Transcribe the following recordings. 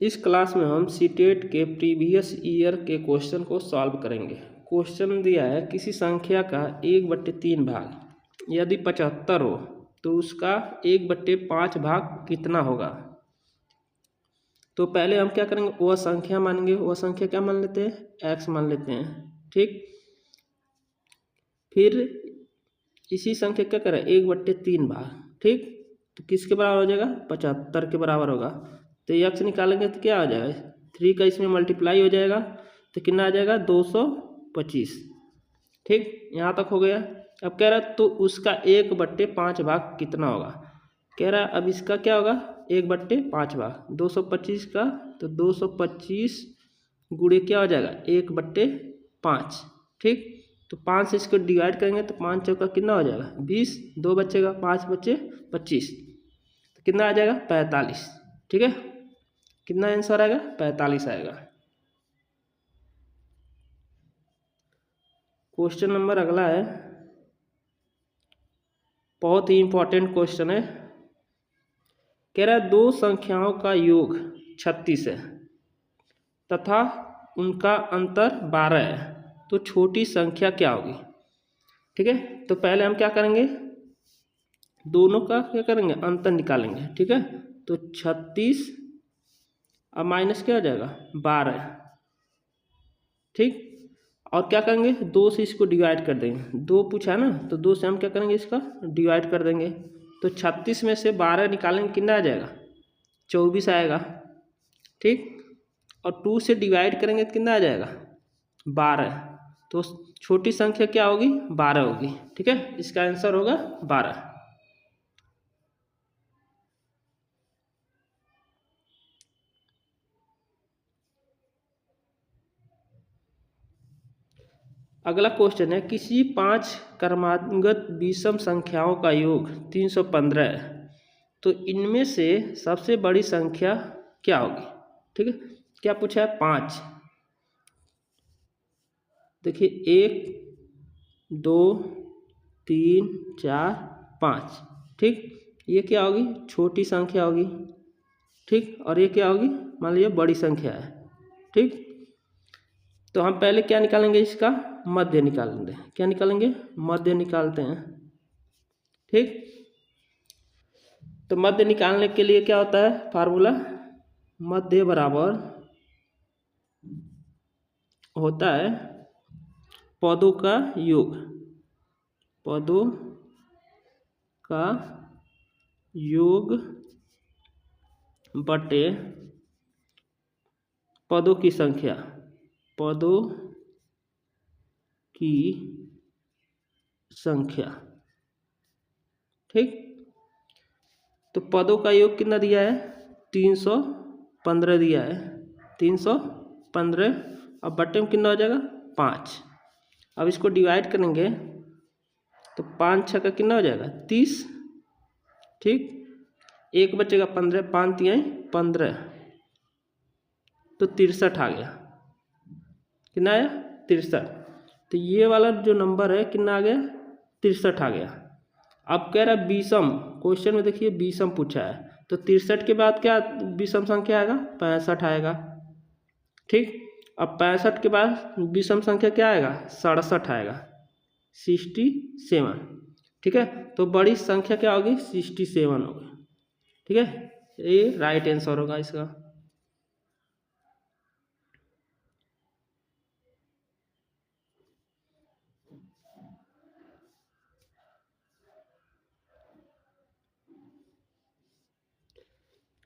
इस क्लास में हम सीटेट के प्रीवियस ईयर के क्वेश्चन को सॉल्व करेंगे। क्वेश्चन दिया है किसी संख्या का 1/3 भाग यदि 75 हो तो उसका 1/5 भाग कितना होगा। तो पहले हम क्या करेंगे, वह संख्या मानेंगे। वह संख्या क्या मान लेते हैं, x मान लेते हैं। ठीक, फिर इसी संख्या क्या करें, 1/3 भाग। ठीक, तो किसके बराबर हो जाएगा, 75 के बराबर होगा। तो x निकालेंगे तो क्या हो जाएगा, 3 का इसमें मल्टीप्लाई हो जाएगा तो कितना आ जाएगा, 225। ठीक, यहाँ तक हो गया। अब कह रहा तो उसका 1/5 भाग कितना होगा। कह रहा अब इसका क्या होगा, 1/5 भाग 225 का, तो 225 गुणे क्या हो जाएगा, 1/5। ठीक, तो 5 से इसको डिवाइड करेंगे तो 5 चौका कितना हो जाएगा, 20, 2 बचेगा, 5 बचे 25, तो कितना आ जाएगा, 45। ठीक है, कितना आंसर आएगा, 45 आएगा। क्वेश्चन नंबर अगला है, बहुत ही इंपॉर्टेंट क्वेश्चन है। कह रहा है दो संख्याओं का योग 36 है तथा उनका अंतर 12 है, तो छोटी संख्या क्या होगी। ठीक है, तो पहले हम क्या करेंगे, दोनों का क्या करेंगे, अंतर निकालेंगे। ठीक है, तो 36 अब माइनस क्या हो जाएगा, 12। ठीक, और क्या करेंगे, 2 से इसको डिवाइड कर देंगे। 2 पूछा है ना, तो 2 से हम क्या करेंगे, इसका डिवाइड कर देंगे। तो 36 में से 12 निकालेंगे, कितना आ जाएगा, 24 आएगा। ठीक, और 2 से डिवाइड करेंगे तो कितना आ जाएगा, 12। तो छोटी संख्या क्या होगी, 12 होगी। ठीक है, इसका आंसर होगा 12। अगला क्वेश्चन है, किसी 5 क्रमागत विषम संख्याओं का योग 315 है, तो इनमें से सबसे बड़ी संख्या क्या होगी। ठीक है, क्या पूछा है, 5। देखिए 1 2 3 4 5। ठीक, ये क्या होगी, छोटी संख्या होगी। ठीक, और ये क्या होगी, मान लीजिए बड़ी संख्या है। ठीक, तो हम पहले क्या निकालेंगे, इसका मध्य निकालेंगे। क्या निकालेंगे, मध्य निकालते हैं। ठीक, तो मध्य निकालने के लिए क्या होता है फार्मूला, मध्य बराबर होता है पदों का योग, पदों का योग बटे पदों की संख्या, पदों की संख्या। ठीक, तो पदों का योग कितना दिया है, 315 दिया है, 315। अब बटे में कितना हो जाएगा, 5। अब इसको डिवाइड करेंगे तो 5 छः का कितना हो जाएगा, 30। ठीक, 1 बचेगा 15, 5 तिहाई 15, तो 63 आ गया। कितना आया, 63। तो ये वाला जो नंबर है कितना आ गया, 63 आ गया। अब कह रहा है विषम, क्वेश्चन में देखिए विषम पूछा है, तो 63 के बाद क्या विषम संख्या आएगा, 65 आएगा। ठीक, अब 65 के बाद विषम संख्या क्या आएगा, 67 आएगा, 67। ठीक है, तो बड़ी संख्या क्या होगी, 67 होगी। ठीक है, ये राइट आंसर होगा इसका।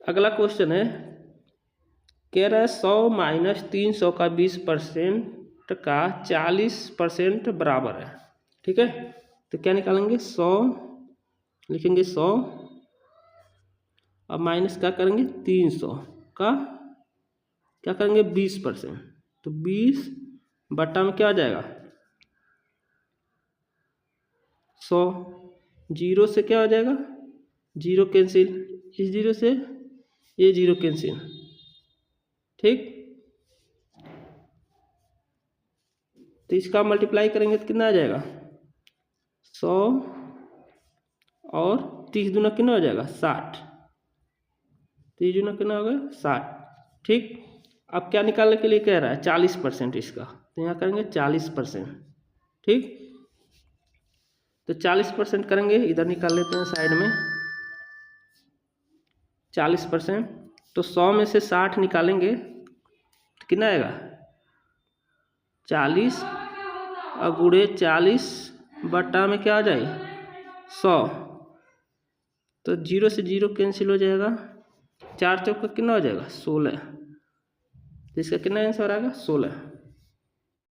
अगला क्वेश्चन है, कह रहा है 100 माइनस 300 का 20% का 40% बराबर है। ठीक है, तो क्या निकालेंगे, 100 लिखेंगे 100, अब माइनस क्या करेंगे, 300 का क्या करेंगे, 20%। तो 20 बटा में क्या हो जाएगा, 100। जीरो से क्या हो जाएगा, जीरो कैंसिल, इस जीरो से ये जीरो कैंसिल। ठीक, तो इसका मल्टीप्लाई करेंगे तो कितना आ जाएगा, 100 और 30 दूना कितना हो जाएगा, 60। 30 दूना कितना हो गया, 60। ठीक। अब क्या निकालने के लिए कह रहा है 40% इसका, तो यहाँ करेंगे 40%। ठीक, तो 40% करेंगे, इधर निकाल लेते हैं साइड में 40%। तो 100 में से 60 निकालेंगे तो कितना आएगा 40 और गुणे 40 बटा में क्या आ जाए 100। तो 0 से 0 कैंसिल हो जाएगा, 4 चौक का कितना हो जाएगा 16। तो इसका कितना आंसर आएगा 16।